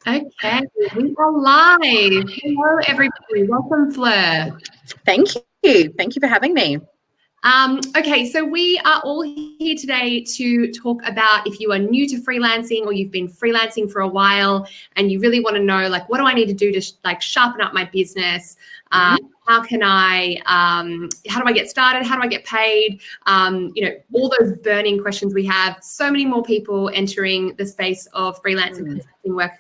Okay, we are live. Hello, everybody. Welcome, Fleur. Thank you. Thank you for having me. Okay, so we are all here today to talk about if you are new to freelancing or you've been freelancing for a while and you really want to know, like, what do I need to do to sharpen up my business? How can how do I get started? How do I get paid? All those burning questions we have. So many more people entering the space of freelancing consulting work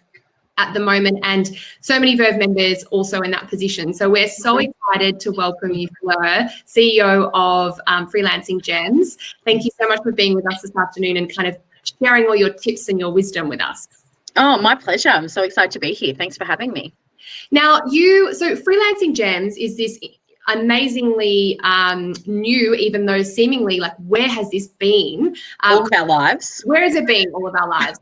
at the moment, and so many Verve members also in that position. So we're so excited to welcome you, Fleur, CEO of Freelancing Gems. Thank you so much for being with us this afternoon and kind of sharing all your tips and your wisdom with us. Oh, my pleasure. I'm so excited to be here. Thanks for having me. Now, so Freelancing Gems is this amazingly new, even though seemingly like, where has this been? All of our lives. Where has it been? All of our lives.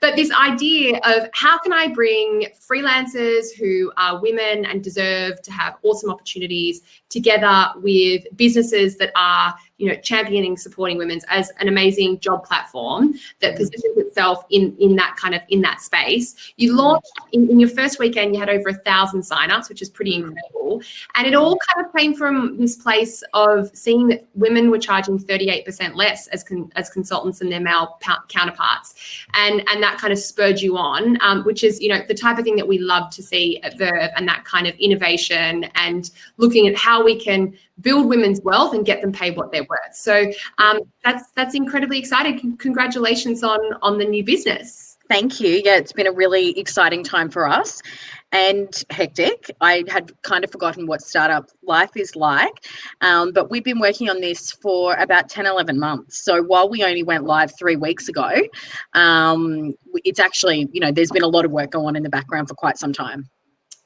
But this idea of how can I bring freelancers who are women and deserve to have awesome opportunities together with businesses that are, championing, supporting women's as an amazing job platform that positions itself in that space. You launched in your first weekend, you had over 1,000 signups, which is pretty incredible. And it all kind of came from this place of seeing that women were charging 38% less as consultants than their male counterparts. And that kind of spurred you on, which is, the type of thing that we love to see at Verve, and that kind of innovation and looking at how we can build women's wealth and get them paid what they're worth. So that's incredibly exciting. Congratulations on the new business. Thank you. Yeah, it's been a really exciting time for us and hectic. I had kind of forgotten what startup life is like, but we've been working on this for about 10, 11 months. So while we only went live 3 weeks ago, it's actually, there's been a lot of work going on in the background for quite some time.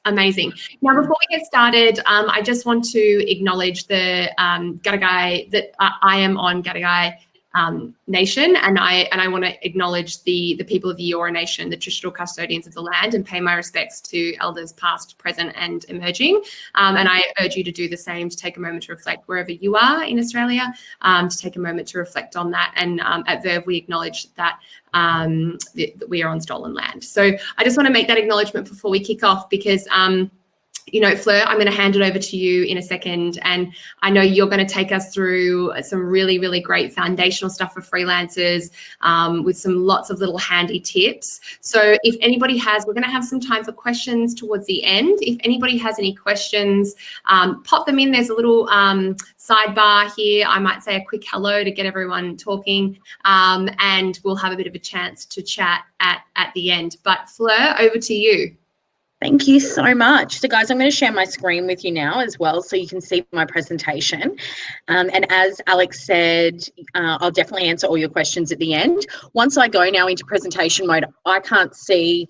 Amazing. Now, before we get started, I just want to acknowledge the Gadigai that I am on Gadigai Nation, and I want to acknowledge the people of the Eora Nation, the traditional custodians of the land, and pay my respects to elders past, present, and emerging. And I urge you to do the same, to take a moment to reflect wherever you are in Australia, to take a moment to reflect on that. And at Verve, we acknowledge that we are on stolen land. So I just want to make that acknowledgement before we kick off, because Fleur, I'm going to hand it over to you in a second. And I know you're going to take us through some really, really great foundational stuff for freelancers, with some lots of little handy tips. So if anybody we're going to have some time for questions towards the end. If anybody has any questions, pop them in. There's a little sidebar here. I might say a quick hello to get everyone talking, and we'll have a bit of a chance to chat at the end. But Fleur, over to you. Thank you so much. So guys, I'm going to share my screen with you now as well, so you can see my presentation. And as Alex said, I'll definitely answer all your questions at the end. Once I go now into presentation mode, I can't see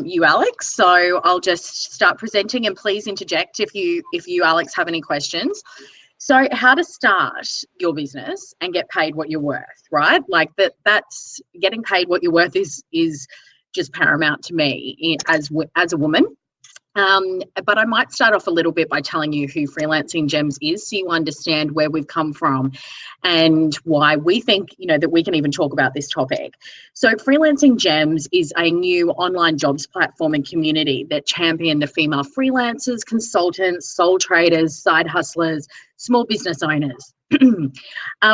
you, Alex, so I'll just start presenting, and please interject if you, Alex, have any questions. So how to start your business and get paid what you're worth, right? Like that's getting paid what you're worth is just paramount to me as a woman. But I might start off a little bit by telling you who Freelancing Gems is, so you understand where we've come from and why we think, that we can even talk about this topic. So Freelancing Gems is a new online jobs platform and community that champion the female freelancers, consultants, sole traders, side hustlers, small business owners.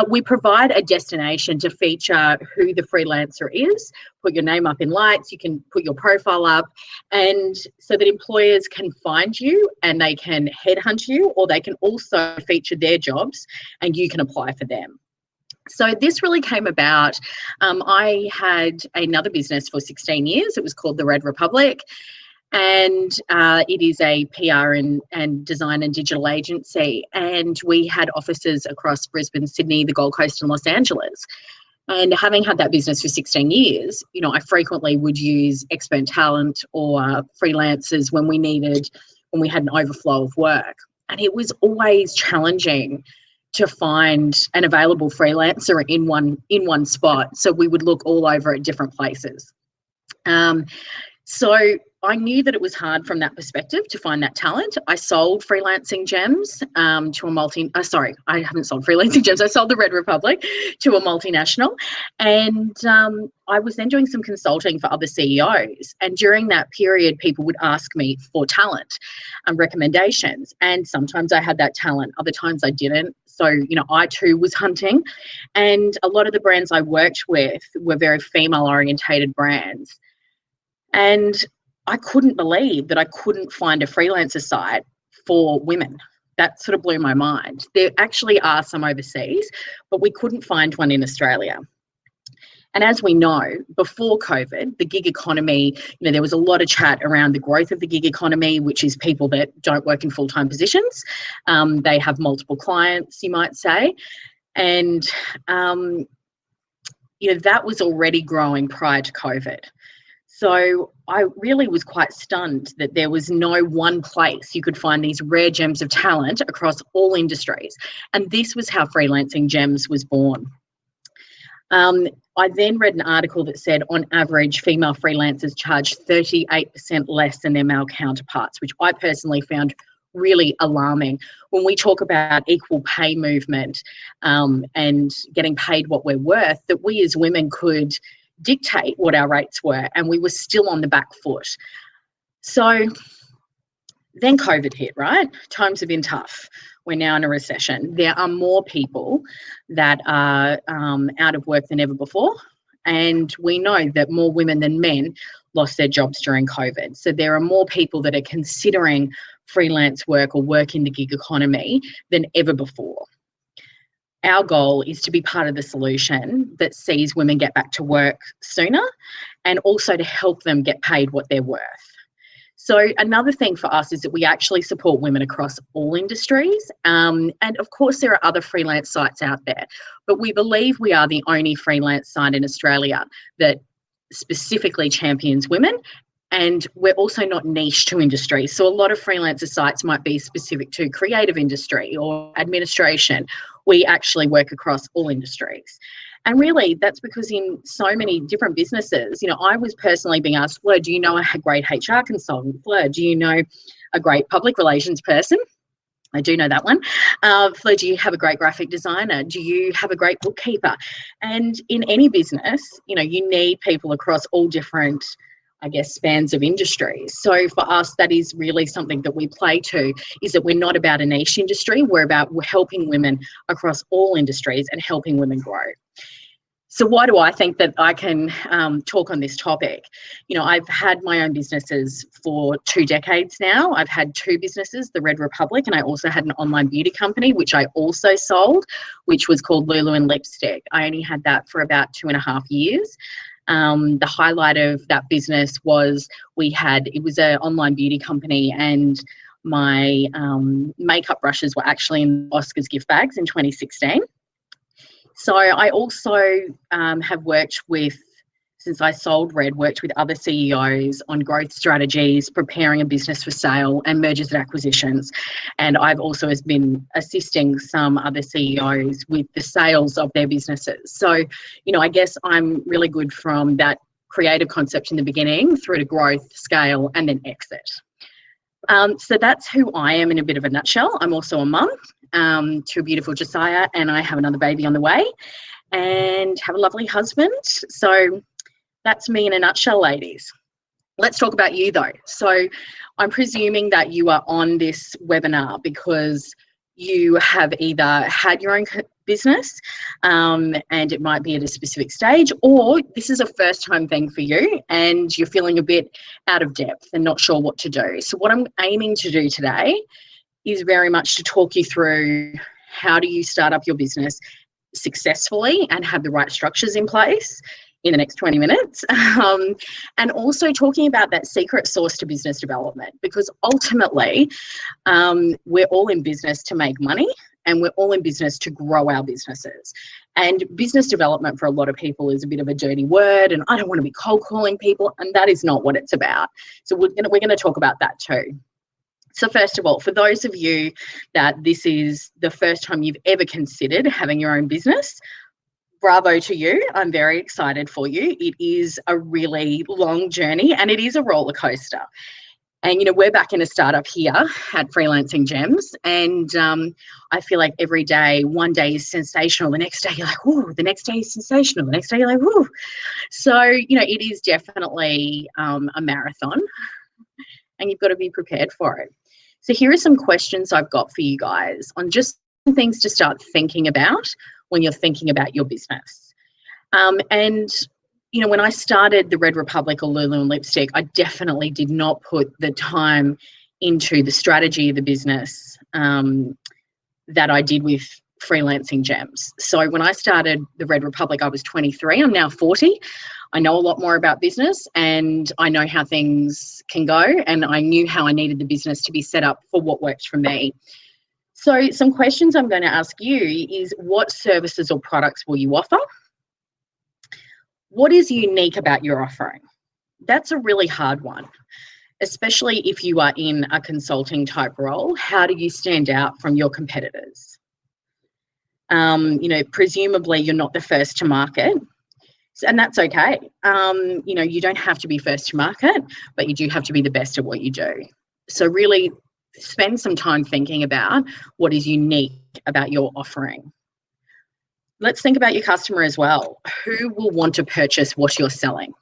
We provide a destination to feature who the freelancer is, put your name up in lights, you can put your profile up, and so that employers can find you and they can headhunt you, or they can also feature their jobs and you can apply for them. So this really came about. I had another business for 16 years. It was called The Red Republic. And it is a PR and design and digital agency. And we had offices across Brisbane, Sydney, the Gold Coast and Los Angeles. And having had that business for 16 years, I frequently would use expert talent or freelancers when we had an overflow of work. And it was always challenging to find an available freelancer in one spot. So we would look all over at different places. So I knew that it was hard from that perspective to find that talent. I sold Freelancing Gems to a I haven't sold Freelancing Gems. I sold the Red Republic to a multinational. And I was then doing some consulting for other CEOs. And during that period, people would ask me for talent and recommendations. And sometimes I had that talent, other times I didn't. So, you know, I too was hunting. And a lot of the brands I worked with were very female orientated brands. And I couldn't believe that I couldn't find a freelancer site for women. That sort of blew my mind. There actually are some overseas, but we couldn't find one in Australia. And as we know, before COVID, the gig economy, you know, there was a lot of chat around the growth of the gig economy, which is people that don't work in full-time positions. They have multiple clients, you might say. And, you know, that was already growing prior to COVID. So I really was quite stunned that there was no one place you could find these rare gems of talent across all industries. And this was how Freelancing Gems was born. I then read an article that said, on average, female freelancers charge 38% less than their male counterparts, which I personally found really alarming. When we talk about equal pay movement and getting paid what we're worth, that we as women could dictate what our rates were, and we were still on the back foot. So then COVID hit, right? Times have been tough. We're now in a recession. There are more people that are out of work than ever before. And we know that more women than men lost their jobs during COVID. So there are more people that are considering freelance work or work in the gig economy than ever before. Our goal is to be part of the solution that sees women get back to work sooner, and also to help them get paid what they're worth. So another thing for us is that we actually support women across all industries. And of course, there are other freelance sites out there, but we believe we are the only freelance site in Australia that specifically champions women. And we're also not niche to industry. So a lot of freelancer sites might be specific to creative industry or administration. We actually work across all industries. And really, that's because in so many different businesses, you know, I was personally being asked, Fleur, do you know a great HR consultant? Fleur, do you know a great public relations person? I do know that one. Fleur, do you have a great graphic designer? Do you have a great bookkeeper? And in any business, you know, you need people across all different, I guess, spans of industries. So for us, that is really something that we play to, is that we're not about a niche industry. We're helping women across all industries and helping women grow. So why do I think that I can talk on this topic? You know, I've had my own businesses for 2 decades now. I've had 2 businesses, the Red Republic, and I also had an online beauty company, which I also sold, which was called Lulu and Lipstick. I only had that for about 2.5 years. The highlight of that business was it was an online beauty company, and my makeup brushes were actually in Oscar's gift bags in 2016. So I also have worked with, since I sold Red, worked with other CEOs on growth strategies, preparing a business for sale, and mergers and acquisitions. And I've also been assisting some other CEOs with the sales of their businesses. So, you know, I guess I'm really good from that creative concept in the beginning through to growth, scale, and then exit. So that's who I am in a bit of a nutshell. I'm also a mum to a beautiful Josiah, and I have another baby on the way, and have a lovely husband. So that's me in a nutshell, ladies. Let's talk about you though. So I'm presuming that you are on this webinar because you have either had your own business and it might be at a specific stage, or this is a first time thing for you and you're feeling a bit out of depth and not sure what to do. So what I'm aiming to do today is very much to talk you through how do you start up your business successfully and have the right structures in place in the next 20 minutes. And also talking about that secret sauce to business development, because ultimately we're all in business to make money and we're all in business to grow our businesses. And business development for a lot of people is a bit of a dirty word, and I don't want to be cold calling people, and that is not what it's about. So we're going to talk about that too. So first of all, for those of you that this is the first time you've ever considered having your own business, bravo to you. I'm very excited for you. It is a really long journey and it is a roller coaster. And, you know, we're back in a startup here at Freelancing Gems. And I feel like every day, one day is sensational. The next day you're like, whoo, the next day is sensational. The next day you're like, whoo. So, you know, it is definitely a marathon and you've got to be prepared for it. So here are some questions I've got for you guys on just things to start thinking about when you're thinking about your business. And, you know, when I started the Red Republic or Lulu and Lipstick, I definitely did not put the time into the strategy of the business that I did with Freelancing Gems. So when I started the Red Republic, I was 23. I'm now 40. I know a lot more about business and I know how things can go, and I knew how I needed the business to be set up for what worked for me. So some questions I'm going to ask you is, what services or products will you offer? What is unique about your offering? That's a really hard one, especially if you are in a consulting type role. How do you stand out from your competitors? You know, presumably you're not the first to market, and that's okay. You know, you don't have to be first to market, but you do have to be the best at what you do. So really spend some time thinking about what is unique about your offering. Let's think about your customer as well. Who will want to purchase what you're selling?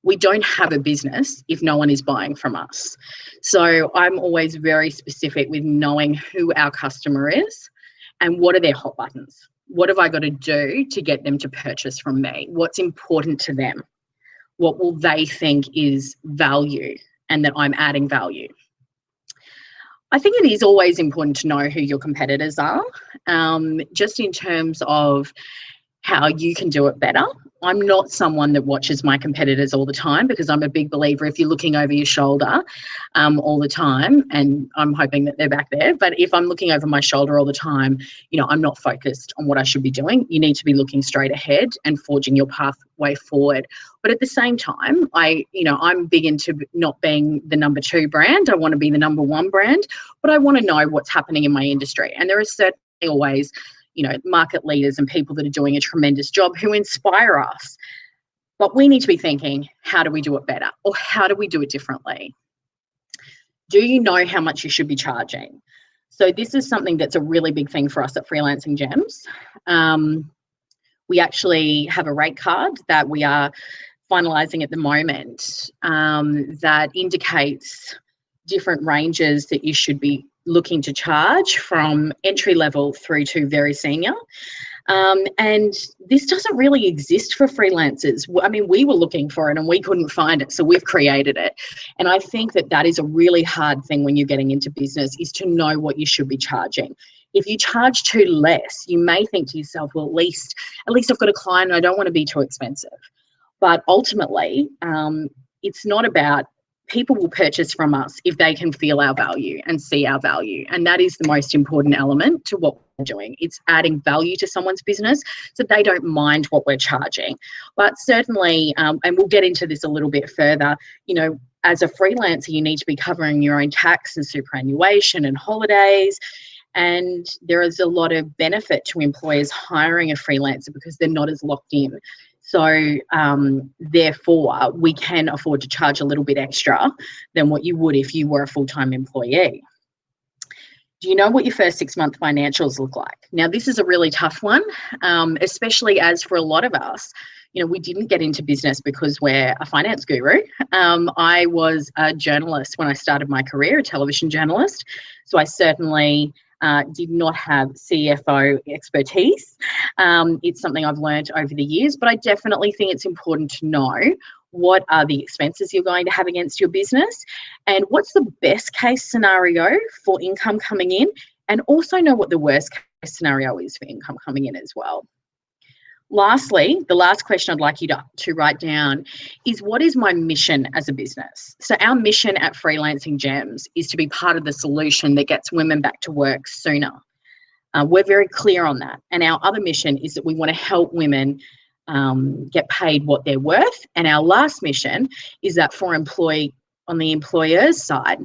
We don't have a business if no one is buying from us. So I'm always very specific with knowing who our customer is and what are their hot buttons. What have I got to do to get them to purchase from me? What's important to them? What will they think is value and that I'm adding value? I think it is always important to know who your competitors are, just in terms of how you can do it better. I'm not someone that watches my competitors all the time, because I'm a big believer if you're looking over your shoulder all the time, and I'm hoping that they're back there, but if I'm looking over my shoulder all the time, you know, I'm not focused on what I should be doing. You need to be looking straight ahead and forging your pathway forward. But at the same time, I'm big into not being the number 2 brand. I want to be the number 1 brand, but I want to know what's happening in my industry. And there are certainly always, you know, market leaders and people that are doing a tremendous job who inspire us. But we need to be thinking, how do we do it better? Or how do we do it differently? Do you know how much you should be charging? So this is something that's a really big thing for us at Freelancing Gems. We actually have a rate card that we are finalising at the moment that indicates different ranges that you should be looking to charge, from entry level through to very senior. And this doesn't really exist for freelancers. I mean, we were looking for it and we couldn't find it, so we've created it. And I think that that is a really hard thing when you're getting into business, is to know what you should be charging. If you charge too less, you may think to yourself, well, at least I've got a client and I don't want to be too expensive. But ultimately, it's not about, people will purchase from us if they can feel our value and see our value. And that is the most important element to what we're doing. It's adding value to someone's business so they don't mind what we're charging. But certainly, and we'll get into this a little bit further, you know, as a freelancer, you need to be covering your own tax and superannuation and holidays. And there is a lot of benefit to employers hiring a freelancer because they're not as locked in. So therefore, we can afford to charge a little bit extra than what you would if you were a full-time employee. Do you know what your first 6-month financials look like? Now, this is a really tough one, especially as for a lot of us, you know, we didn't get into business because we're a finance guru. I was a journalist when I started my career, a television journalist. So I certainly did not have CFO expertise. It's something I've learned over the years, but I definitely think it's important to know what are the expenses you're going to have against your business and what's the best case scenario for income coming in, and also know what the worst case scenario is for income coming in as well. Lastly, the last question I'd like you to write down is, what is my mission as a business? So our mission at Freelancing Gems is to be part of the solution that gets women back to work sooner. We're very clear on that. And our other mission is that we want to help women get paid what they're worth. And our last mission is that on the employer's side,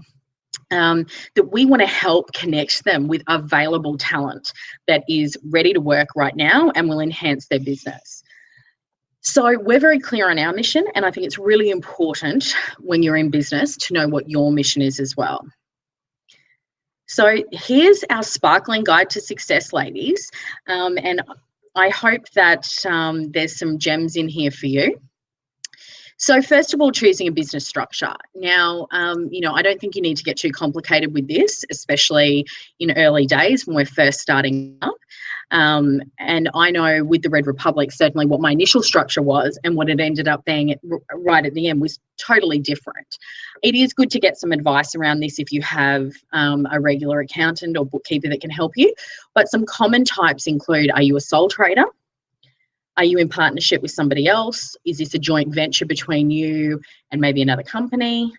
that we want to help connect them with available talent that is ready to work right now and will enhance their business. So we're very clear on our mission, and I think it's really important when you're in business to know what your mission is as well. So here's our sparkling guide to success, ladies, and I hope that there's some gems in here for you. So first of all, choosing a business structure. Now, I don't think you need to get too complicated with this, especially in early days when we're first starting up. And I know with the Red Republic, certainly what my initial structure was and what it ended up being right at the end was totally different. It is good to get some advice around this if you have a regular accountant or bookkeeper that can help you. But some common types include, are you a sole trader? Are you in partnership with somebody else? Is this a joint venture between you and maybe another company?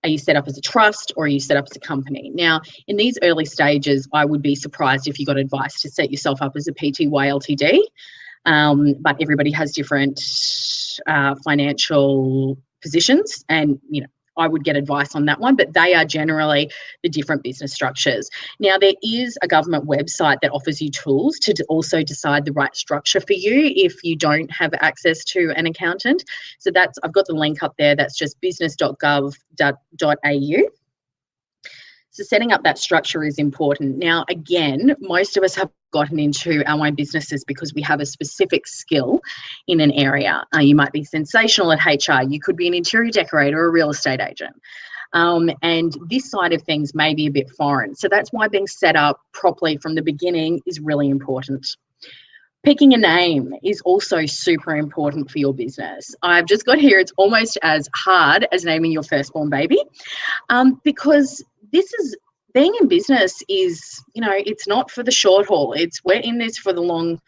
Are you set up as a trust or are you set up as a company? Now, in these early stages, I would be surprised if you got advice to set yourself up as a PTY Ltd. But everybody has different financial positions, and I would get advice on that one, but they are generally the different business structures. Now, there is a government website that offers you tools to also decide the right structure for you if you don't have access to an accountant. So I've got the link up there. That's just business.gov.au. So setting up that structure is important. Now, again, most of us have gotten into our own businesses because we have a specific skill in an area. You might be sensational at HR. You could be an interior decorator or a real estate agent. And this side of things may be a bit foreign. So that's why being set up properly from the beginning is really important. Picking a name is also super important for your business. I've just got here, it's almost as hard as naming your firstborn baby, because being in business is, it's not for the short haul. We're in this for the long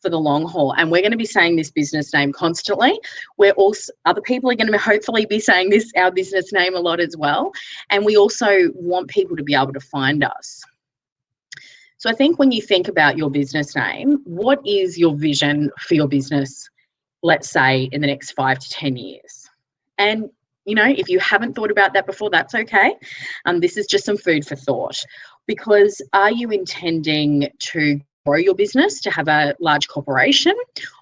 haul, and we're going to be saying this business name constantly. Other people are going to hopefully be saying our business name a lot as well, and we also want people to be able to find us. So I think when you think about your business name, what is your vision for your business, let's say in the next 5 to 10 years? And if you haven't thought about that before, that's okay. This is just some food for thought, because are you intending to grow your business to have a large corporation,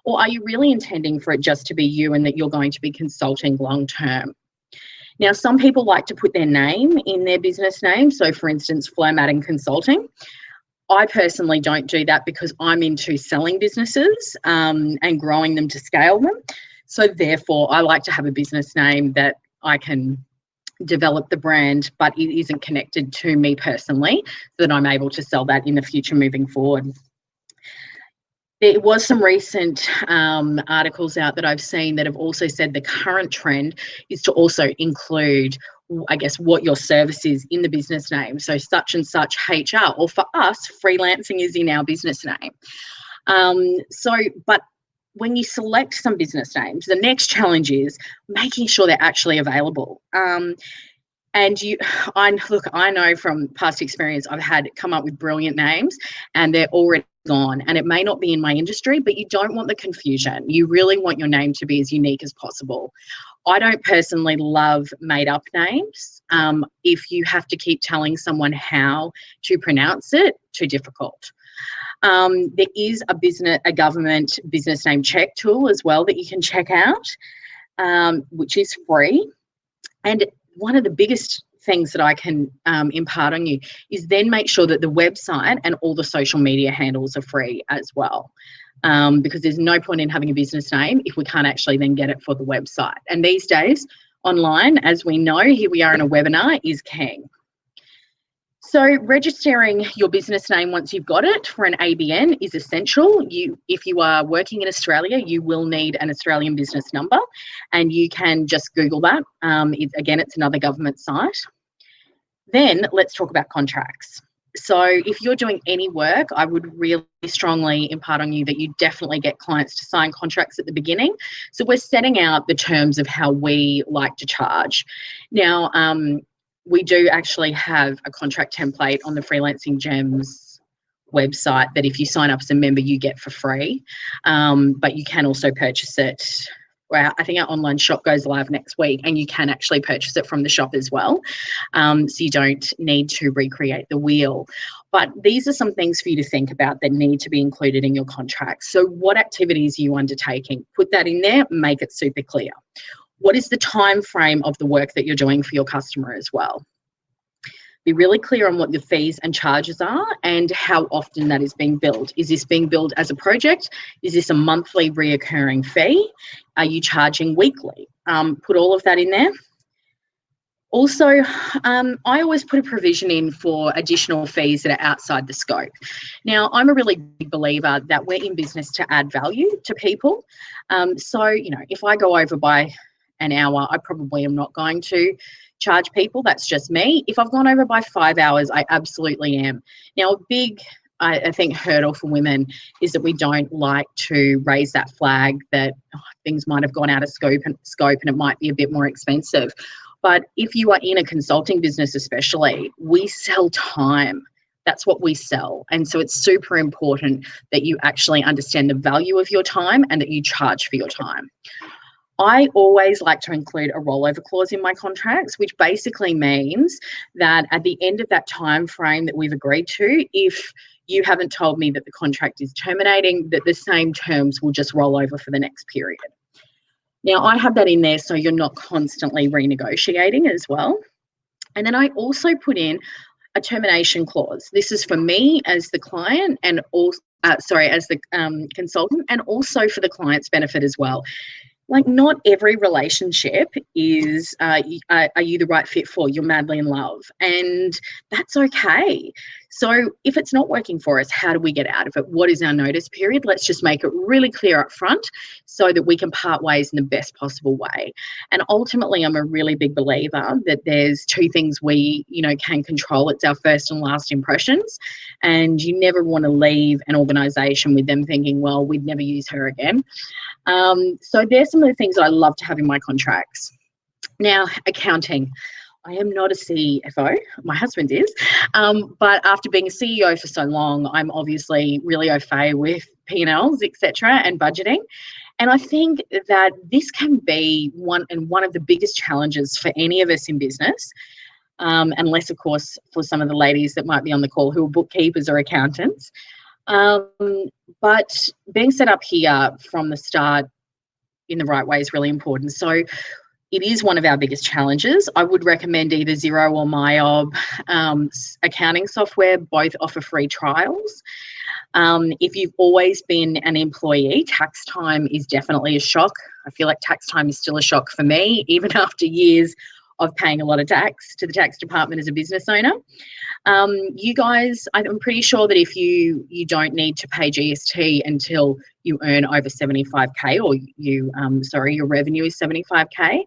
or are you really intending for it just to be you and that you're going to be consulting long term? Now, some people like to put their name in their business name. So for instance, Fleur Madden Consulting. I personally don't do that because I'm into selling businesses and growing them to scale them. So therefore, I like to have a business name that I can develop the brand, but it isn't connected to me personally, so that I'm able to sell that in the future moving forward. There was some recent articles out that I've seen that have also said the current trend is to also include, I guess, what your service is in the business name. So such and such HR, or for us, freelancing is in our business name. But when you select some business names, the next challenge is making sure they're actually available. I know from past experience, I've had come up with brilliant names and they're already gone, and it may not be in my industry, but you don't want the confusion. You really want your name to be as unique as possible. I don't personally love made up names. If you have to keep telling someone how to pronounce it, too difficult. There is a government business name check tool as well that you can check out, which is free. And one of the biggest things that I can impart on you is then make sure that the website and all the social media handles are free as well. Because there's no point in having a business name if we can't actually then get it for the website. And these days, online, as we know, here we are in a webinar, is king. So registering your business name once you've got it for an ABN is essential. If you are working in Australia, you will need an Australian business number, and you can just Google that. Again, it's another government site. Then let's talk about contracts. So if you're doing any work, I would really strongly impart on you that you definitely get clients to sign contracts at the beginning. So we're setting out the terms of how we like to charge. Now, we do actually have a contract template on the Freelancing Gems website that if you sign up as a member, you get for free. But you can also purchase it I think our online shop goes live next week, and you can actually purchase it from the shop as well. So you don't need to recreate the wheel. But these are some things for you to think about that need to be included in your contract. So what activities are you undertaking? Put that in there, make it super clear. What is the time frame of the work that you're doing for your customer as well? Be really clear on what the fees and charges are and how often that is being billed. Is this being billed as a project? Is this a monthly reoccurring fee? Are you charging weekly? Put all of that in there. Also, I always put a provision in for additional fees that are outside the scope. Now, I'm a really big believer that we're in business to add value to people. So, if I go over by an hour, I probably am not going to charge people. That's just me. If I've gone over by 5 hours, I absolutely am. Now, a big, I think, hurdle for women is that we don't like to raise that flag that things might have gone out of scope and it might be a bit more expensive. But if you are in a consulting business especially, we sell time. That's what we sell. And so it's super important that you actually understand the value of your time and that you charge for your time. I always like to include a rollover clause in my contracts, which basically means that at the end of that time frame that we've agreed to, if you haven't told me that the contract is terminating, that the same terms will just roll over for the next period. Now, I have that in there so you're not constantly renegotiating as well. And then I also put in a termination clause. This is for me as the client and also, as the consultant, and also for the client's benefit as well. Like, not every relationship is, are you the right fit for? You're madly in love, and that's okay. So if it's not working for us, how do we get out of it? What is our notice period? Let's just make it really clear up front so that we can part ways in the best possible way. And ultimately, I'm a really big believer that there's two things we, can control. It's our first and last impressions. And you never want to leave an organization with them thinking, well, we'd never use her again. So there's some of the things that I love to have in my contracts. Now, accounting. I am not a CFO, my husband is, but after being a CEO for so long, I'm obviously really au fait with P&Ls, etc., and budgeting. And I think that this can be one of the biggest challenges for any of us in business, unless, of course, for some of the ladies that might be on the call who are bookkeepers or accountants. But being set up here from the start in the right way is really important. So it is one of our biggest challenges. I would recommend either Xero or MyOb accounting software. Both offer free trials. If you've always been an employee, tax time is definitely a shock. I feel like tax time is still a shock for me, even after years of paying a lot of tax to the tax department as a business owner. You guys, I'm pretty sure that if you don't need to pay GST until you earn over 75K, or your revenue is 75K.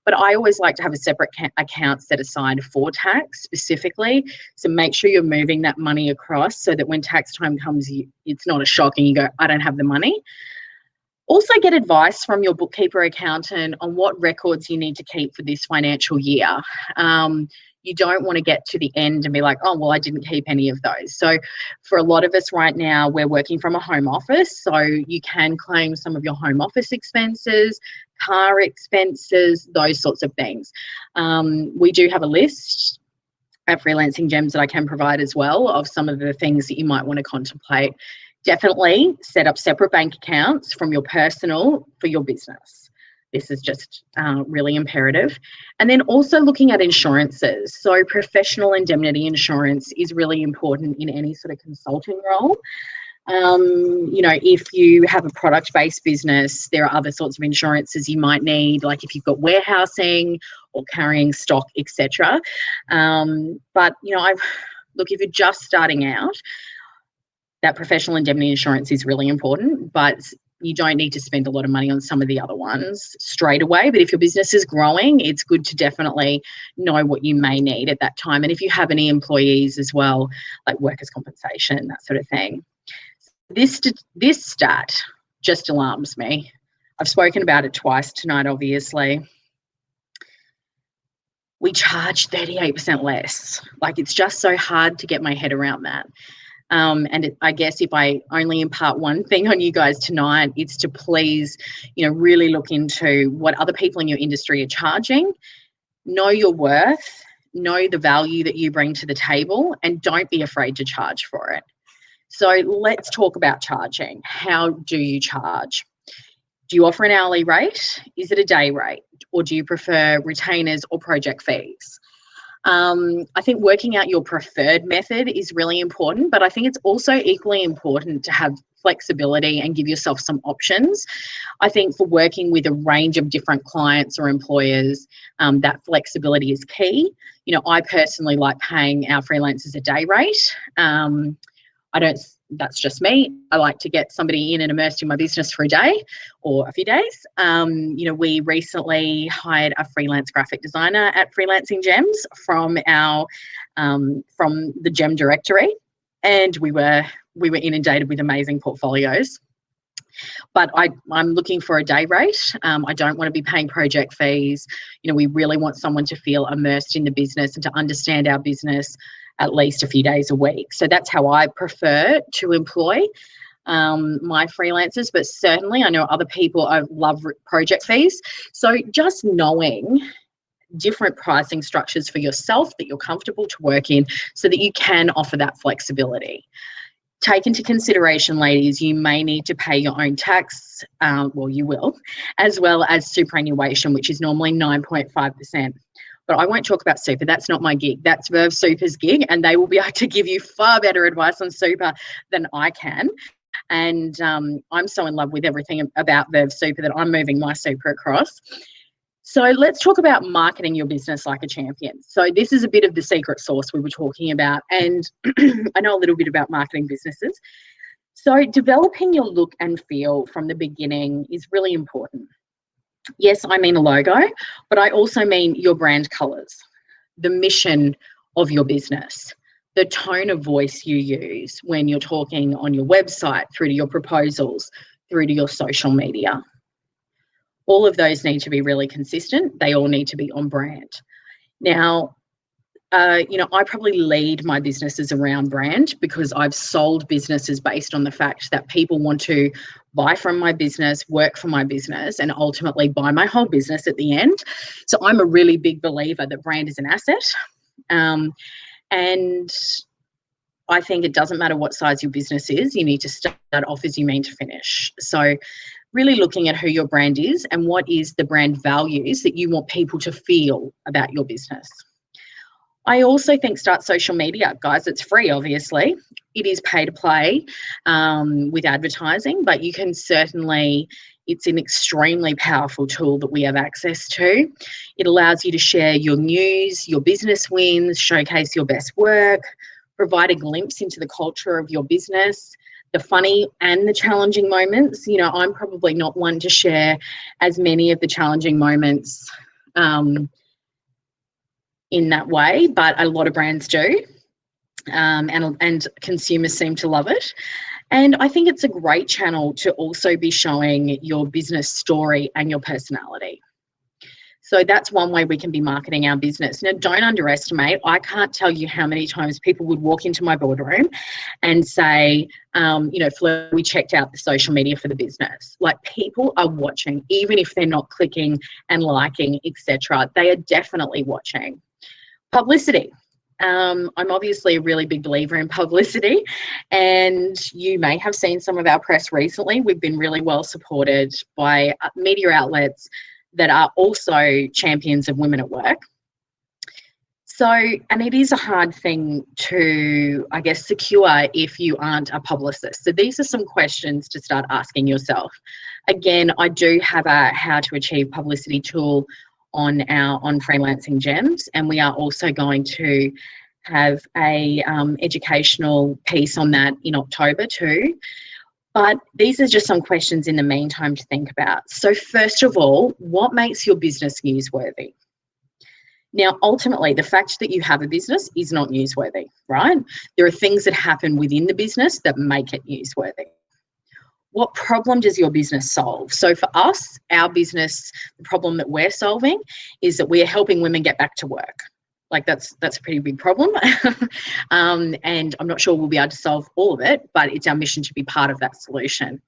But I always like to have a separate account set aside for tax specifically. So make sure you're moving that money across so that when tax time comes, it's not a shock and you go, I don't have the money. Also, get advice from your bookkeeper accountant on what records you need to keep for this financial year. You don't want to get to the end and be like, oh, well, I didn't keep any of those. So for a lot of us right now, we're working from a home office. So you can claim some of your home office expenses, car expenses, those sorts of things. We do have a list at Freelancing Gems that I can provide as well of some of the things that you might want to contemplate. Definitely set up separate bank accounts from your personal for your business. This is just really imperative. And then also looking at insurances. So professional indemnity insurance is really important in any sort of consulting role. If you have a product-based business, there are other sorts of insurances you might need, like if you've got warehousing or carrying stock, etc. But if you're just starting out, that professional indemnity insurance is really important, but you don't need to spend a lot of money on some of the other ones straight away. But if your business is growing, it's good to definitely know what you may need at that time. And if you have any employees as well, like workers' compensation, that sort of thing. This stat just alarms me. I've spoken about it twice tonight, obviously. We charge 38% less. Like, it's just so hard to get my head around that. I guess if I only impart one thing on you guys tonight, it's to please, really look into what other people in your industry are charging, know your worth, know the value that you bring to the table, and don't be afraid to charge for it. So let's talk about charging. How do you charge? Do you offer an hourly rate? Is it a day rate? Or do you prefer retainers or project fees? I think working out your preferred method is really important, but I think it's also equally important to have flexibility and give yourself some options. I think for working with a range of different clients or employers, that flexibility is key. I personally like paying our freelancers a day rate. That's just me. I like to get somebody in and immersed in my business for a day or a few days. We recently hired a freelance graphic designer at Freelancing Gems from the Gem directory, and we were inundated with amazing portfolios. But I'm looking for a day rate. I don't want to be paying project fees. We really want someone to feel immersed in the business and to understand our business at least a few days a week. So that's how I prefer to employ my freelancers. But certainly I know other people love project fees. So just knowing different pricing structures for yourself that you're comfortable to work in so that you can offer that flexibility. Take into consideration, ladies, you may need to pay your own tax, you will, as well as superannuation, which is normally 9.5%. But I won't talk about super. That's not my gig. That's Verve Super's gig, and they will be able to give you far better advice on super than I can. And I'm so in love with everything about Verve Super that I'm moving my super across. So let's talk about marketing your business like a champion. So this is a bit of the secret sauce we were talking about, and I know a little bit about marketing businesses. So developing your look and feel from the beginning is really important. Yes, I mean a logo, but I also mean your brand colours, the mission of your business, the tone of voice you use when you're talking on your website, through to your proposals, through to your social media. All of those need to be really consistent. They all need to be on brand. Now, I probably lead my businesses around brand because I've sold businesses based on the fact that people want to buy from my business, work for my business, and ultimately buy my whole business at the end. So I'm a really big believer that brand is an asset. And I think it doesn't matter what size your business is, you need to start off as you mean to finish. So really looking at who your brand is and what is the brand values that you want people to feel about your business. I also think start social media. Guys, it's free, obviously. It is pay to play with advertising, but you can certainly, it's an extremely powerful tool that we have access to. It allows you to share your news, your business wins, showcase your best work, provide a glimpse into the culture of your business, the funny and the challenging moments. I'm probably not one to share as many of the challenging moments in that way, but a lot of brands do, and consumers seem to love it. And I think it's a great channel to also be showing your business story and your personality. So that's one way we can be marketing our business. Now, don't underestimate. I can't tell you how many times people would walk into my boardroom and say, Fleur, we checked out the social media for the business. Like, people are watching, even if they're not clicking and liking, etc. They are definitely watching. Publicity. I'm obviously a really big believer in publicity, and you may have seen some of our press recently. We've been really well supported by media outlets that are also champions of women at work. So, and it is a hard thing to, I guess, secure if you aren't a publicist. So these are some questions to start asking yourself. Again, I do have a how to achieve publicity tool on Freelancing Gems, and we are also going to have a educational piece on that in October too. But these are just some questions in the meantime to think about. So first of all, what makes your business newsworthy? Now, ultimately, the fact that you have a business is not newsworthy, right? There are things that happen within the business that make it newsworthy. What problem does your business solve? So for us, our business, the problem that we're solving is that we are helping women get back to work. Like that's a pretty big problem. And I'm not sure we'll be able to solve all of it, but it's our mission to be part of that solution.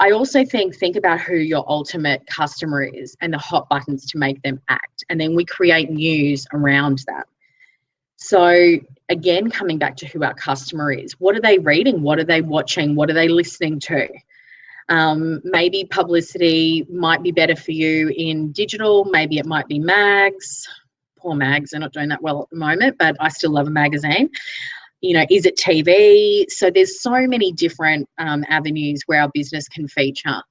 I also think about who your ultimate customer is and the hot buttons to make them act. And then we create news around that. So again, coming back to who our customer is, what are they reading? What are they watching? What are they listening to? Maybe publicity might be better for you in digital. Maybe it might be mags. Poor mags, they're not doing that well at the moment, but I still love a magazine. You know, is it TV? So there's so many different avenues where our business can feature.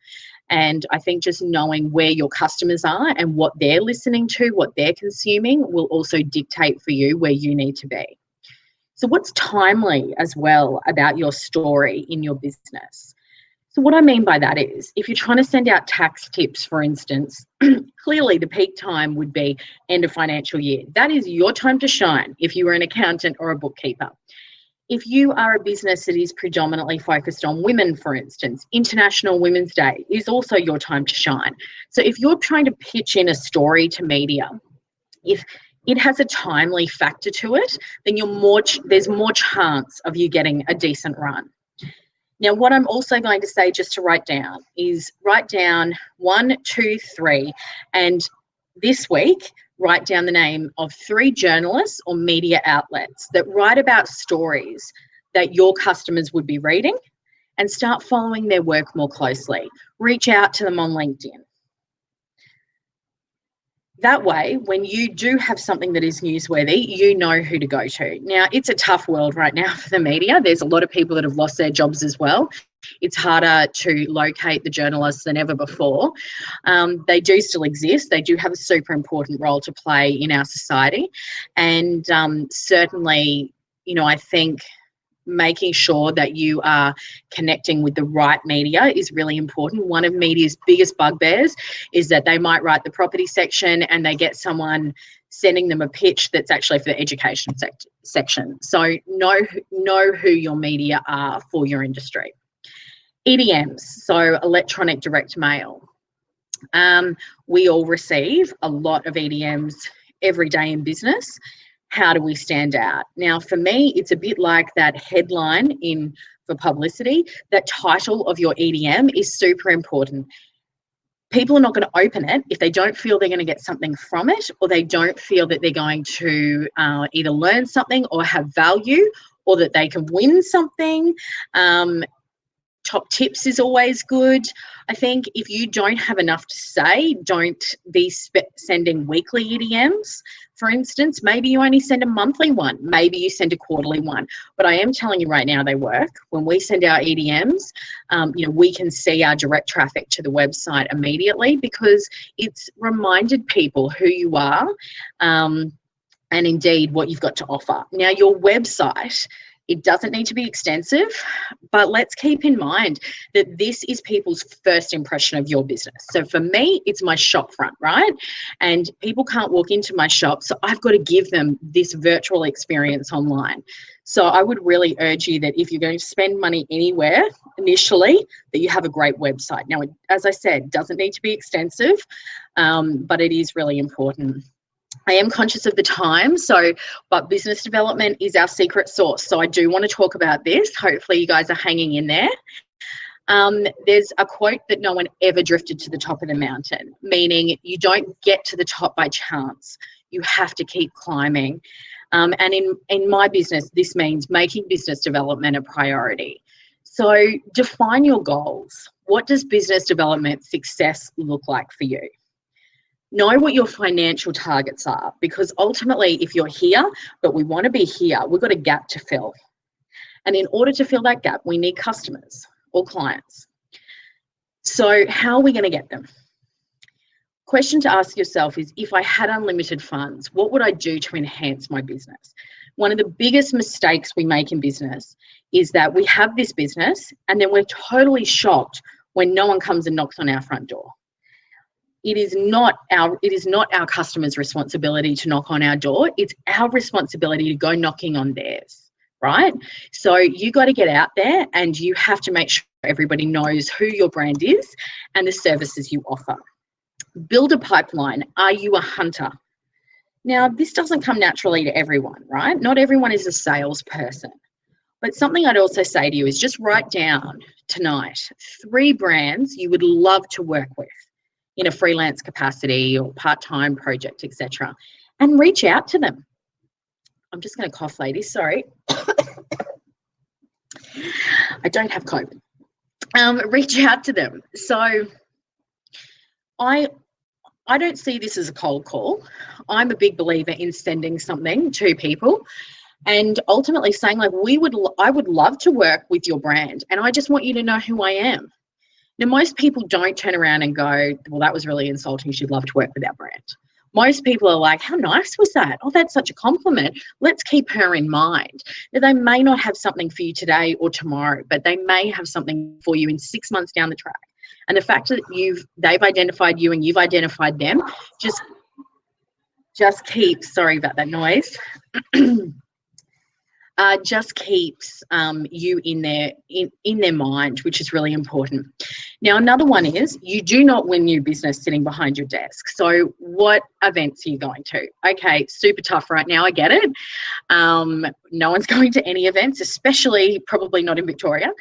And I think just knowing where your customers are and what they're listening to, what they're consuming, will also dictate for you where you need to be. So what's timely as well about your story in your business? So what I mean by that is, if you're trying to send out tax tips, for instance, clearly the peak time would be end of financial year. That is your time to shine if you were an accountant or a bookkeeper. If you are a business that is predominantly focused on women, for instance, International Women's Day is also your time to shine. So if you're trying to pitch in a story to media, if it has a timely factor to it, then there's more chance of you getting a decent run. Now, what I'm also going to say, just to write down, is write down 1, 2, 3, and this week, write down the name of 3 journalists or media outlets that write about stories that your customers would be reading, and start following their work more closely. Reach out to them on LinkedIn. That way, when you do have something that is newsworthy, you know who to go to. Now, it's a tough world right now for the media. There's a lot of people that have lost their jobs as well. It's harder to locate the journalists than ever before. They do still exist. They do have a super important role to play in our society. And certainly, you know, I think making sure that you are connecting with the right media is really important. One of media's biggest bugbears is that they might write the property section and they get someone sending them a pitch that's actually for the education section. So know who your media are for your industry. EDMs, so electronic direct mail. We all receive a lot of EDMs every day in business. How do we stand out? Now, for me, it's a bit like that headline for publicity. That title of your EDM is super important. People are not going to open it if they don't feel they're going to get something from it, or they don't feel that they're going to either learn something or have value, or that they can win something. Top tips is always good. I think if you don't have enough to say, don't be sending weekly EDMs. For instance, maybe you only send a monthly one. Maybe you send a quarterly one. But I am telling you right now, they work. When we send our EDMs, you know, we can see our direct traffic to the website immediately, because it's reminded people who you are and indeed what you've got to offer. Now, your website, it doesn't need to be extensive, but let's keep in mind that this is people's first impression of your business. So for me, it's my shop front, right? And people can't walk into my shop, so I've got to give them this virtual experience online. So I would really urge you that if you're going to spend money anywhere initially, that you have a great website. Now, as I said, it doesn't need to be extensive, but it is really important. I am conscious of the time, but business development is our secret sauce. So I do want to talk about this. Hopefully you guys are hanging in there. There's a quote that no one ever drifted to the top of the mountain, meaning you don't get to the top by chance. You have to keep climbing. And in my business, this means making business development a priority. So define your goals. What does business development success look like for you? Know what your financial targets are, because ultimately, if you're here, but we want to be here, we've got a gap to fill. And in order to fill that gap, we need customers or clients. So how are we going to get them? Question to ask yourself is, if I had unlimited funds, what would I do to enhance my business? One of the biggest mistakes we make in business is that we have this business and then we're totally shocked when no one comes and knocks on our front door. It is not our customers' responsibility to knock on our door. It's our responsibility to go knocking on theirs, right? So you got to get out there and you have to make sure everybody knows who your brand is and the services you offer. Build a pipeline. Are you a hunter? Now, this doesn't come naturally to everyone, right? Not everyone is a salesperson. But something I'd also say to you is just write down tonight 3 brands you would love to work with in a freelance capacity or part-time project, etc., and reach out to them. I'm just going to cough, ladies. Sorry. I don't have COVID. Reach out to them. So I don't see this as a cold call. I'm a big believer in sending something to people and ultimately saying, like, I would love to work with your brand, and I just want you to know who I am. Now, most people don't turn around and go, well, that was really insulting. She'd love to work with our brand. Most people are like, how nice was that? Oh, that's such a compliment. Let's keep her in mind. Now, they may not have something for you today or tomorrow, but they may have something for you in 6 months down the track. And the fact that they've identified you and you've identified them just keeps, sorry about that noise, just keeps you in their mind, which is really important. Now, another one is you do not win new business sitting behind your desk. So what events are you going to? Okay, super tough right now, I get it. No one's going to any events, especially probably not in Victoria.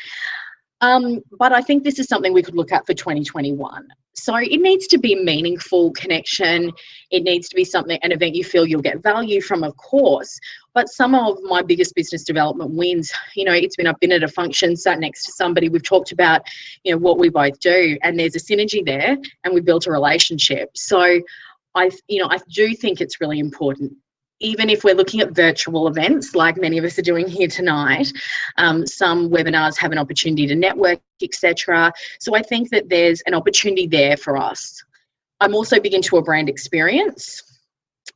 But I think this is something we could look at for 2021. So it needs to be meaningful connection. It needs to be an event you feel you'll get value from, of course. But some of my biggest business development wins, I've been at a function, sat next to somebody, we've talked about, what we both do, and there's a synergy there, and we built a relationship. So I do think it's really important. Even if we're looking at virtual events, like many of us are doing here tonight, some webinars have an opportunity to network, etc. So I think that there's an opportunity there for us. I'm also big into a brand experience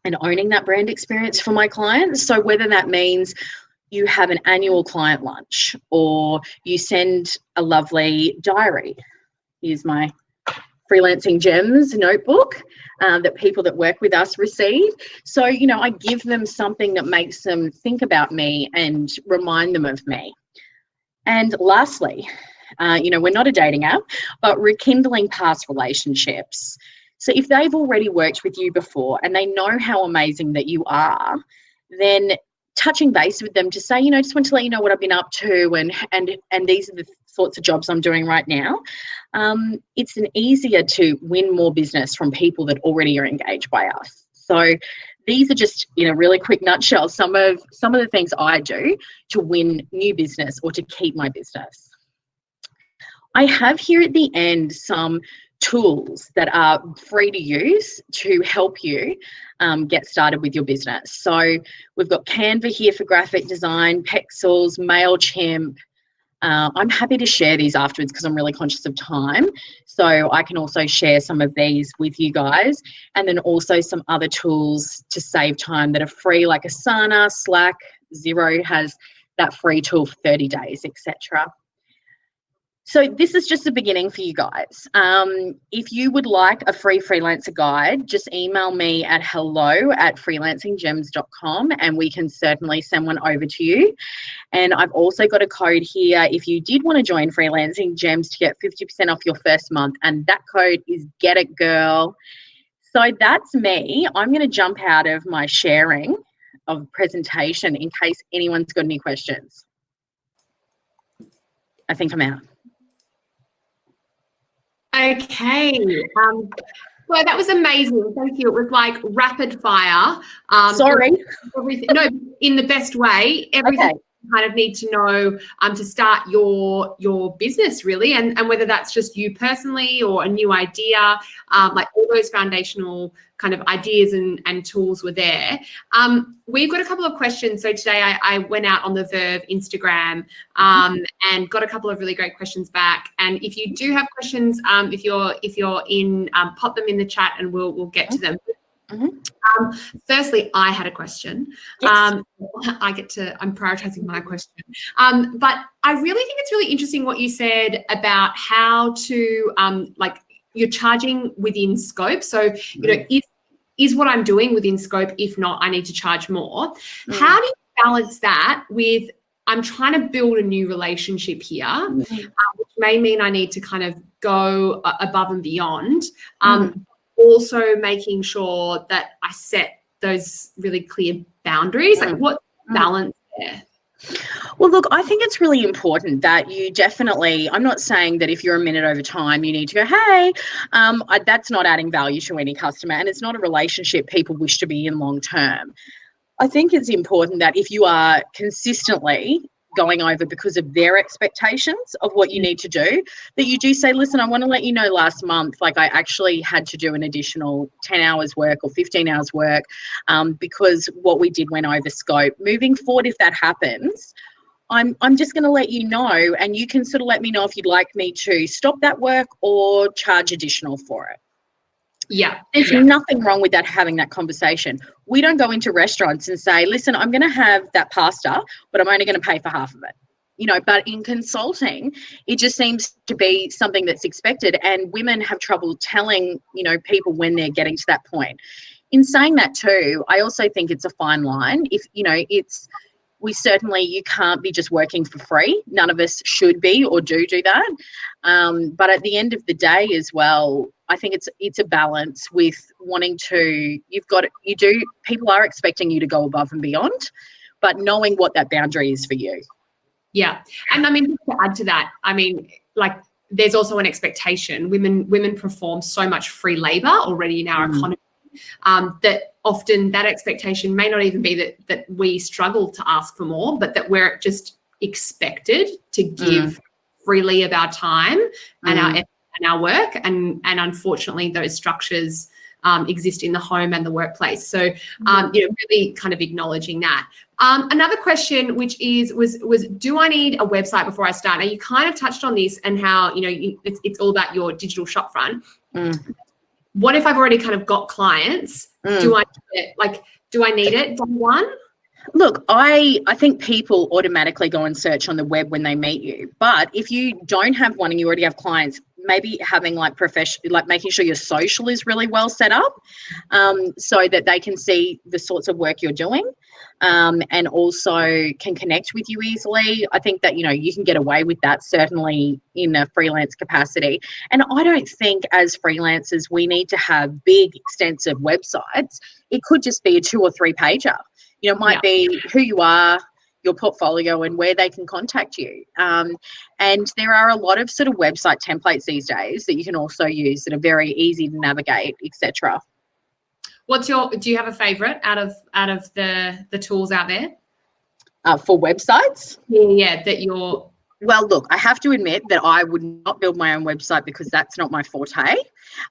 and owning that brand experience for my clients. So whether that means you have an annual client lunch or you send a lovely diary. Here's my Freelancing Gems notebook that people that work with us receive. So, I give them something that makes them think about me and remind them of me. And lastly, we're not a dating app, but rekindling past relationships. So if they've already worked with you before and they know how amazing that you are, then touching base with them to say, just want to let you know what I've been up to and these are the sorts of jobs I'm doing right now. It's easier to win more business from people that already are engaged by us. So these are just, in a really quick nutshell, some of the things I do to win new business or to keep my business. I have here at the end some tools that are free to use to help you get started with your business. So we've got Canva here for graphic design, Pexels, MailChimp. I'm happy to share these afterwards because I'm really conscious of time. So I can also share some of these with you guys, and then also some other tools to save time that are free, like Asana, Slack, Xero has that free tool for 30 days, etc. So this is just the beginning for you guys. If you would like a free freelancer guide, just email me at hello@freelancinggems.com and we can certainly send one over to you. And I've also got a code here if you did want to join Freelancing Gems to get 50% off your first month, and that code is Get It Girl. So that's me. I'm going to jump out of my sharing of presentation in case anyone's got any questions. I think I'm out. Okay. Well, that was amazing. Thank you. It was like rapid fire. Sorry. Everything, no, in the best way. Everything you kind of need to know to start your business, really, and whether that's just you personally or a new idea, like all those foundational kind of ideas and tools were there. We've got a couple of questions. So today I went out on the Verve Instagram and got a couple of really great questions back. And if you do have questions, if you're in, pop them in the chat and we'll get to them. Firstly, I had a question. Yes. I'm prioritizing my question. But I really think it's really interesting what you said about how to like you're charging within scope. So, is what I'm doing within scope? If not, I need to charge more. How do you balance that with I'm trying to build a new relationship here, which may mean I need to kind of go above and beyond. Also making sure that I set those really clear boundaries? Like, what balance there? Well, look, I think it's really important that you definitely, I'm not saying that if you're a minute over time, you need to go, hey, that's not adding value to any customer, and it's not a relationship people wish to be in long term. I think it's important that if you are consistently going over because of their expectations of what you need to do, that you do say, listen, I want to let you know last month, like I actually had to do an additional 10 hours work or 15 hours work because what we did went over scope. Moving forward, if that happens, I'm just going to let you know, and you can sort of let me know if you'd like me to stop that work or charge additional for it. Yeah. There's nothing wrong with that, having that conversation. We don't go into restaurants and say, listen, I'm going to have that pasta, but I'm only going to pay for half of it. You know, but in consulting, it just seems to be something that's expected, and women have trouble telling, you know, people when they're getting to that point. In saying that too, I also think it's a fine line. If, you know, you can't be just working for free. None of us should be or do that. But at the end of the day as well, I think it's a balance with wanting to, people are expecting you to go above and beyond, but knowing what that boundary is for you. Yeah. And I mean, to add to that, I mean, like, there's also an expectation. Women perform so much free labor already in our economy, that often that expectation may not even be that we struggle to ask for more, but that we're just expected to give freely of our time and our effort and our work. And unfortunately, those structures exist in the home and the workplace. So, really kind of acknowledging that. Another question, which was do I need a website before I start? Now, you kind of touched on this and how, it's all about your digital shop front. What if I've already kind of got clients? Do I need it? Day one? Look, I think people automatically go and search on the web when they meet you. But if you don't have one and you already have clients, maybe having making sure your social is really well set up, so that they can see the sorts of work you're doing, and also can connect with you easily. I think that, you can get away with that, certainly in a freelance capacity. And I don't think as freelancers we need to have big, extensive websites. It could just be a 2 or 3 pager. It might be who you are, your portfolio, and where they can contact you. And there are a lot of sort of website templates these days that you can also use that are very easy to navigate, etc. Do you have a favorite out of the tools out there? For websites? Yeah, that you're... Well, look, I have to admit that I would not build my own website because that's not my forte.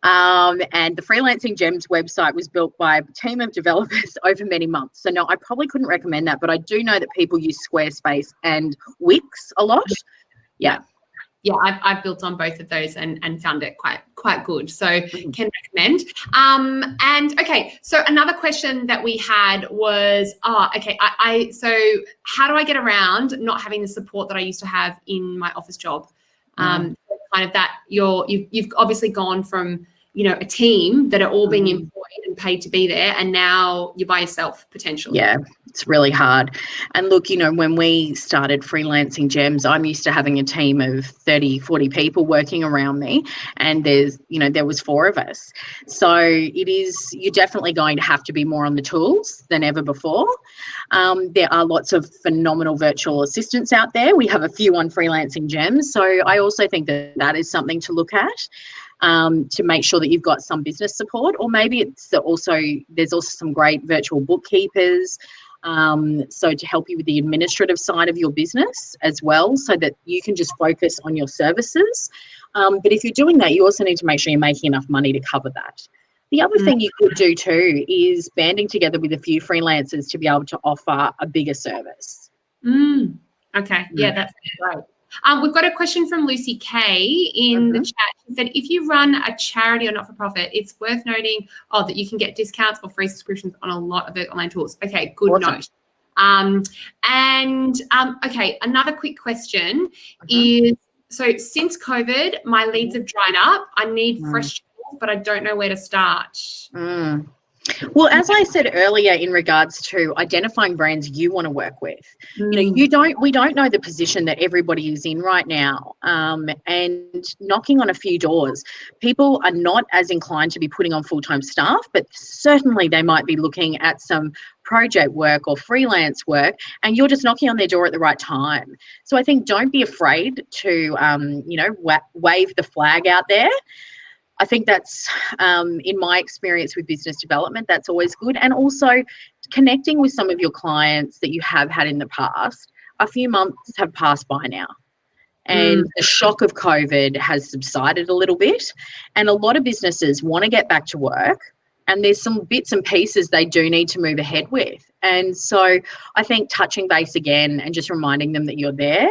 And the Freelancing Gems website was built by a team of developers over many months. So no, I probably couldn't recommend that, but I do know that people use Squarespace and Wix a lot. Yeah. Yeah, I've built on both of those and found it quite good. So can recommend. And okay, so another question that we had was, so how do I get around not having the support that I used to have in my office job? Kind of that you've obviously gone from, a team that are all being employed and paid to be there, and now you're by yourself potentially. Yeah, it's really hard. And look, when we started Freelancing Gems, I'm used to having a team of 30, 40 people working around me, and there was 4 of us. So you're definitely going to have to be more on the tools than ever before. There are lots of phenomenal virtual assistants out there. We have a few on Freelancing Gems. So I also think that is something to look at. To make sure that you've got some business support, or maybe there's also some great virtual bookkeepers, so to help you with the administrative side of your business as well, so that you can just focus on your services. But if you're doing that, you also need to make sure you're making enough money to cover that. The other thing you could do too is banding together with a few freelancers to be able to offer a bigger service. Okay, yeah, that's great. We've got a question from Lucy K in the chat. She said, if you run a charity or not-for-profit, it's worth noting that you can get discounts or free subscriptions on a lot of the online tools. Okay, good note. Okay, another quick question is, so since COVID, my leads have dried up. I need fresh tools, but I don't know where to start. Well, as I said earlier, in regards to identifying brands you want to work with, we don't know the position that everybody is in right now, and knocking on a few doors. People are not as inclined to be putting on full-time staff, but certainly they might be looking at some project work or freelance work, and you're just knocking on their door at the right time. So I think don't be afraid to, wave the flag out there. I think that's, in my experience with business development, that's always good. And also connecting with some of your clients that you have had in the past. A few months have passed by now, and the shock of COVID has subsided a little bit. And a lot of businesses want to get back to work, and there's some bits and pieces they do need to move ahead with. And so I think touching base again and just reminding them that you're there,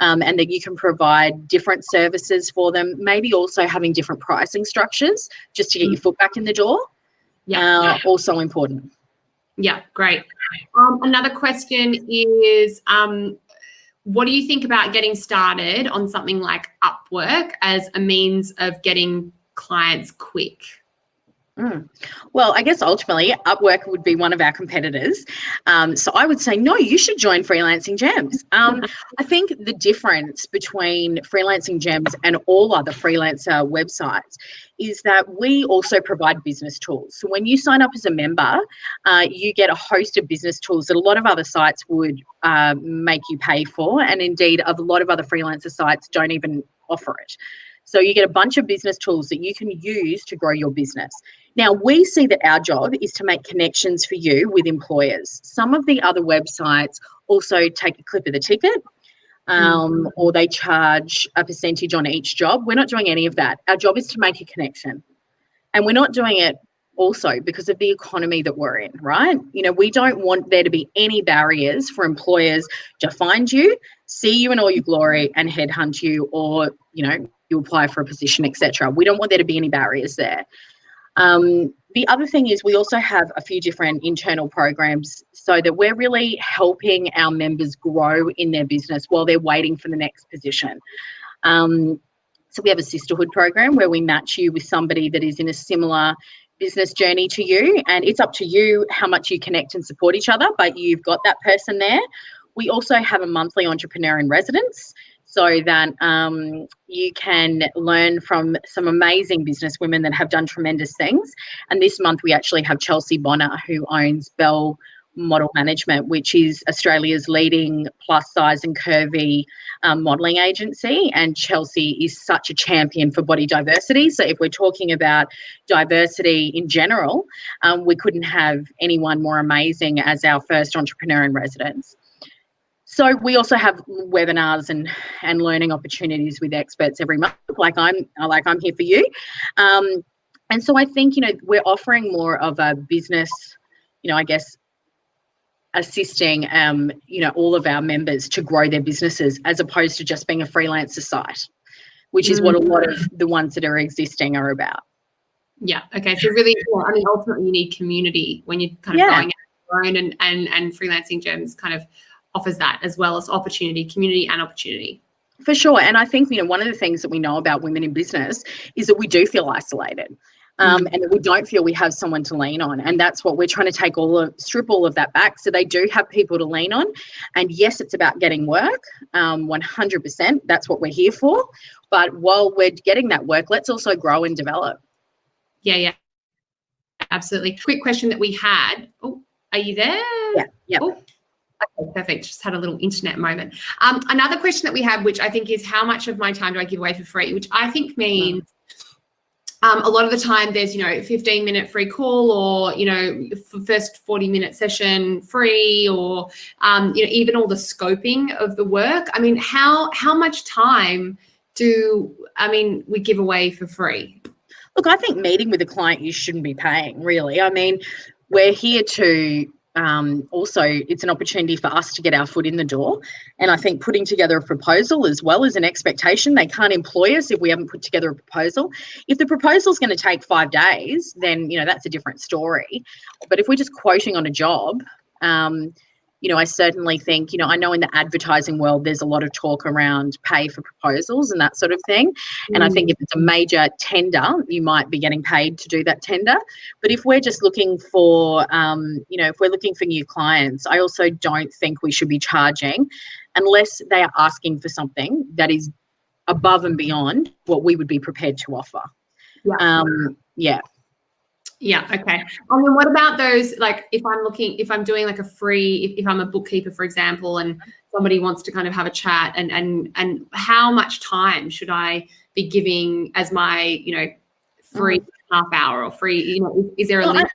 and that you can provide different services for them, maybe also having different pricing structures just to get your foot back in the door. Yeah, also important. Yeah, great. Another question is, what do you think about getting started on something like Upwork as a means of getting clients quick? Well, I guess ultimately Upwork would be one of our competitors. So I would say, no, you should join Freelancing Gems. I think the difference between Freelancing Gems and all other freelancer websites is that we also provide business tools. So when you sign up as a member, you get a host of business tools that a lot of other sites would make you pay for. And indeed, a lot of other freelancer sites don't even offer it. So you get a bunch of business tools that you can use to grow your business. Now, we see that our job is to make connections for you with employers. Some of the other websites also take a clip of the ticket, or they charge a percentage on each job. We're not doing any of that. Our job is to make a connection. And we're not doing it also because of the economy that we're in, right? We don't want there to be any barriers for employers to find you, see you in all your glory, and headhunt you, or, you apply for a position, etc. We don't want there to be any barriers there. The other thing is we also have a few different internal programs so that we're really helping our members grow in their business while they're waiting for the next position. So we have a sisterhood program where we match you with somebody that is in a similar business journey to you, and it's up to you how much you connect and support each other, but you've got that person there. We also have a monthly entrepreneur in residence, so that you can learn from some amazing business women that have done tremendous things. And this month we actually have Chelsea Bonner, who owns Bell Model Management, which is Australia's leading plus size and curvy modelling agency. And Chelsea is such a champion for body diversity. So if we're talking about diversity in general, we couldn't have anyone more amazing as our first entrepreneur in residence. So we also have webinars and learning opportunities with experts every month, like I'm here for you. And so I think, we're offering more of a business, I guess, assisting, all of our members to grow their businesses as opposed to just being a freelancer site, which is what a lot of the ones that are existing are about. Yeah. Okay. So really, ultimately you need community when you're kind of going out on your own, and Freelancing Gems kind of offers that as well as community and opportunity. For sure. And I think, one of the things that we know about women in business is that we do feel isolated, and that we don't feel we have someone to lean on. And that's what we're trying to strip all of that back. So they do have people to lean on. And yes, it's about getting work, 100%. That's what we're here for. But while we're getting that work, let's also grow and develop. Yeah. Absolutely. Quick question that we had. Oh, are you there? Yeah. Oh. Okay, perfect. Just had a little internet moment. Another question that we have, which I think is, how much of my time do I give away for free? Which I think means a lot of the time there's, 15-minute free call, or, first 40-minute session free, or, even all the scoping of the work. How much time we give away for free? Look, I think meeting with a client you shouldn't be paying, really. We're here to also, it's an opportunity for us to get our foot in the door. And I think putting together a proposal as well as an expectation. They can't employ us if we haven't put together a proposal. If the proposal is going to take 5 days, then, that's a different story. But if we're just quoting on a job, I certainly think, I know in the advertising world, there's a lot of talk around pay for proposals and that sort of thing. And I think if it's a major tender, you might be getting paid to do that tender. But if we're just looking for, if we're looking for new clients, I also don't think we should be charging unless they are asking for something that is above and beyond what we would be prepared to offer. Yeah. Yeah. Okay. And then what about those, like if I'm doing like a free, if I'm a bookkeeper, for example, and somebody wants to kind of have a chat and how much time should I be giving as my, free half hour or free, is there a limit?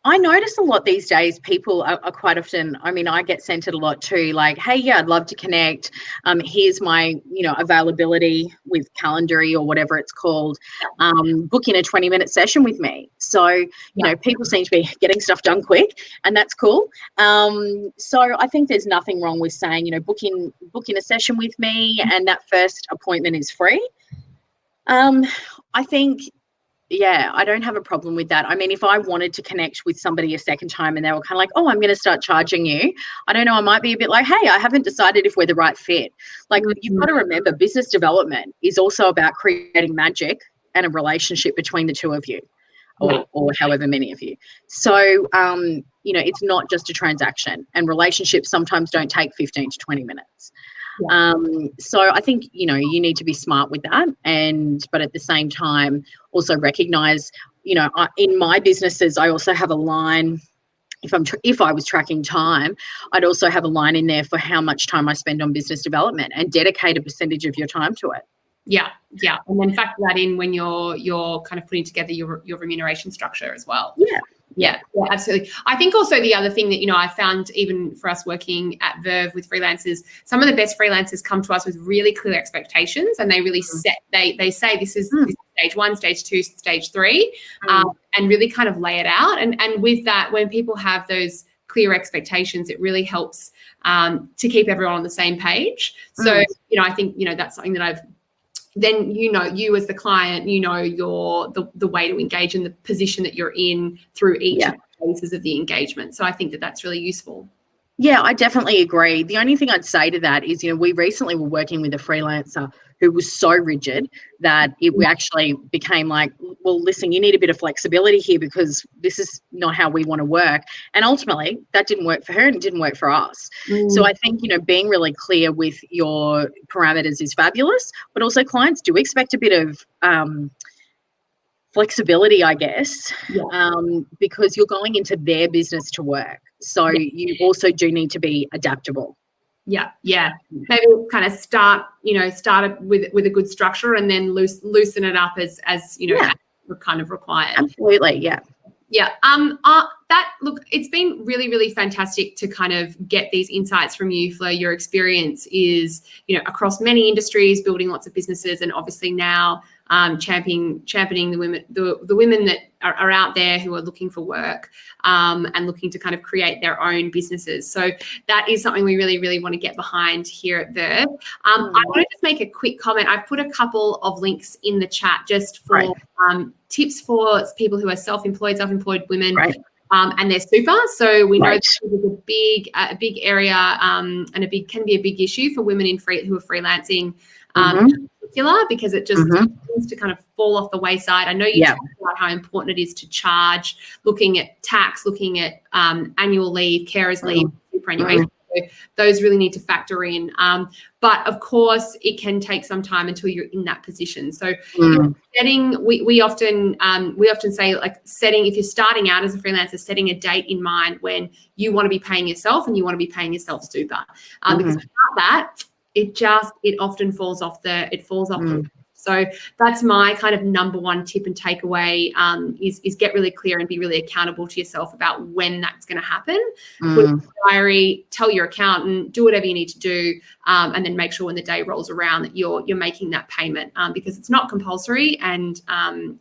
I notice a lot these days, people are quite often, I get sent it a lot too, like, hey, yeah, I'd love to connect. Here's my, availability with Calendary or whatever it's called. Book in a 20-minute session with me. So, people seem to be getting stuff done quick, and that's cool. So I think there's nothing wrong with saying, book in a session with me, and that first appointment is free. I think, I don't have a problem with that. I mean, if I wanted to connect with somebody a second time and they were kind of like, oh, I'm going to start charging you, I don't know, I might be a bit like, hey, I haven't decided if we're the right fit. Like, you've got to remember, business development is also about creating magic and a relationship between the two of you, or however many of you. So, it's not just a transaction, and relationships sometimes don't take 15 to 20 minutes. So I think, you need to be smart with that, but at the same time also recognize, in my businesses, I also have a line. If I was tracking time, I'd also have a line in there for how much time I spend on business development and dedicate a percentage of your time to it. Yeah. And then factor that in when you're kind of putting together your remuneration structure as well. Yeah, absolutely. I think also the other thing that, I found even for us working at Verve with freelancers, some of the best freelancers come to us with really clear expectations, and they really they say this is stage 1, stage 2, stage 3, and really kind of lay it out. And with that, when people have those clear expectations, it really helps to keep everyone on the same page. So, I think, that's something that then you as the client, the way to engage in the position that you're in through each of the phases of the engagement. So I think that that's really useful. Yeah, I definitely agree. The only thing I'd say to that is, we recently were working with a freelancer who was so rigid that we actually became like, well, listen, you need a bit of flexibility here because this is not how we want to work. And ultimately, that didn't work for her and it didn't work for us. So I think, being really clear with your parameters is fabulous, but also clients do expect a bit of flexibility, I guess, because you're going into their business to work. So you also do need to be adaptable. Yeah. Maybe kind of start with a good structure and then loosen it up as kind of required. Absolutely, yeah. Yeah. Look, it's been really, really fantastic to kind of get these insights from you, Fleur. Your experience is, across many industries, building lots of businesses, and obviously now championing the women that are out there who are looking for work and looking to kind of create their own businesses. So that is something we really, really want to get behind here at Verve. I want to just make a quick comment. I've put a couple of links in the chat just for tips for people who are self-employed women. And they're super. So we know this is a big area and can be a big issue for women who are freelancing in particular, because it just tends to kind of fall off the wayside. I know you talked about how important it is to charge, looking at tax, looking at annual leave, carers leave, superannuation. So those really need to factor in. But of course, it can take some time until you're in that position. So setting, we often say, like, if you're starting out as a freelancer, setting a date in mind when you want to be paying yourself and you want to be paying yourself super. Because without that, it often falls off the list. So that's my kind of number one tip and takeaway is get really clear and be really accountable to yourself about when that's going to happen. Put it in your diary, tell your accountant, do whatever you need to do, and then make sure when the day rolls around that you're making that payment, because it's not compulsory, and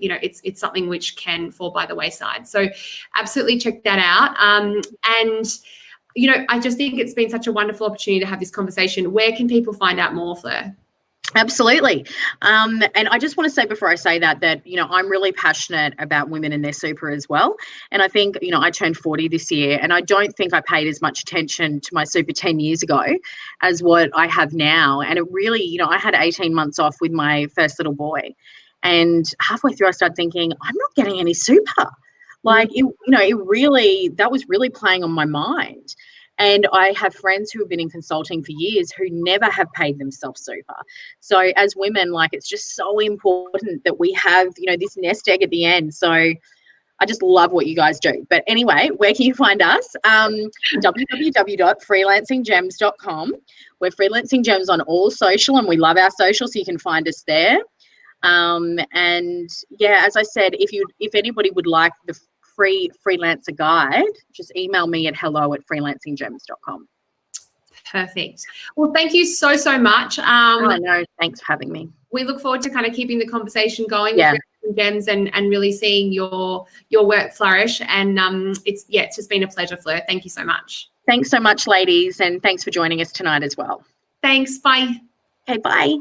it's something which can fall by the wayside. So absolutely check that out. I just think it's been such a wonderful opportunity to have this conversation. Where can people find out more, Fleur? Absolutely. And I just want to say before I say that, you know, I'm really passionate about women and their super as well. And I think, you know, I turned 40 this year, and I don't think I paid as much attention to my super 10 years ago as what I have now. And it really, you know, I had 18 months off with my first little boy. And halfway through, I started thinking, I'm not getting any super. Like, it, you know, that was really playing on my mind. And I have friends who have been in consulting for years who never have paid themselves super. So as women, like, it's just so important that we have, you know, this nest egg at the end. So I just love what you guys do. But anyway, where can you find us? www.freelancinggems.com. We're Freelancing Gems on all social, and we love our social, so you can find us there. And yeah, as I said, if anybody would like the free freelancer guide, just email me at hello@freelancinggems.com. Perfect. Well, thank you so much. No, thanks for having me. We look forward to kind of keeping the conversation going Yeah. with Freelancing Gems and really seeing your work flourish. And it's just been a pleasure, Fleur. Thank you so much. Thanks so much, ladies, and thanks for joining us tonight as well. Thanks. Bye. Okay, bye.